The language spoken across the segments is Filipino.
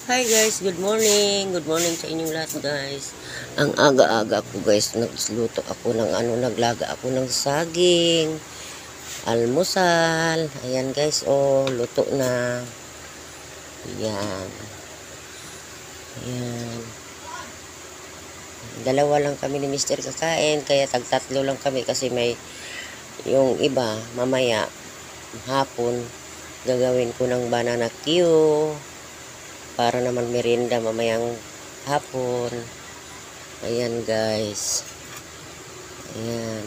Hi guys, good morning. Good morning sa inyong lahat guys. Ang aga-aga ko guys, nagluto ako ng naglaga ako ng saging, almusal. Ayan guys, luto na. Ayan. Ayan. Dalawa lang kami ni Mr. kakain, kaya tagtatlo lang kami kasi may yung iba mamaya hapon gagawin ko ng banana Q para naman merienda mamayang hapon. Ayan guys. Ayan.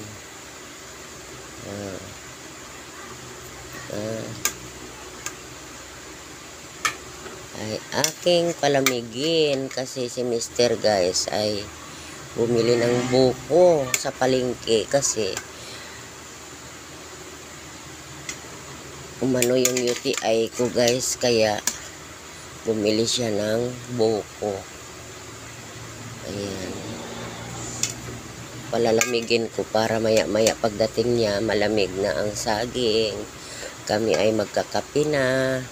Ay aking palamigin kasi si Mr. guys ay bumili ng buko sa palengke kasi umano yung UTI ko guys, kaya bumili siya ng buko. Ayan. Palalamigin ko para maya-maya pagdating niya malamig na ang saging. Kami ay magkakape na.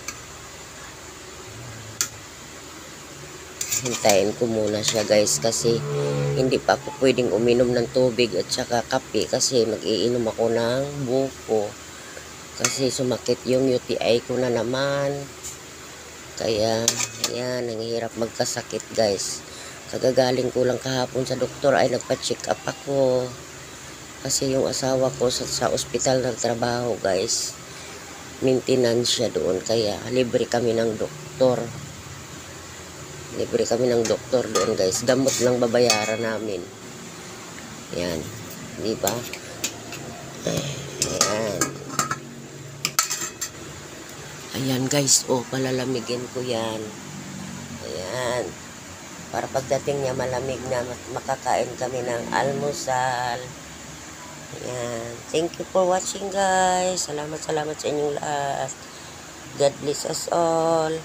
Hintayin ko muna siya guys kasi hindi pa ako pwedeng uminom ng tubig at saka kape kasi mag-iinom ako ng buko. Kasi sumakit yung UTI ko na naman. Kaya, ayan, ang hirap magkasakit guys. Kagagaling ko lang kahapon sa doktor ay nagpa-check up ako. Kasi yung asawa ko sa ospital nagtrabaho guys. Maintenance siya doon. Kaya libre kami ng doktor. Libre kami ng doktor doon guys. Gamot lang babayaran namin. Ayan. Diba? Ayan. Ayan guys. Palalamigin ko yan. Ayan. Para pagdating niya malamig na makakain kami ng almusal. Ayan. Thank you for watching guys. Salamat sa inyong lahat. God bless us all.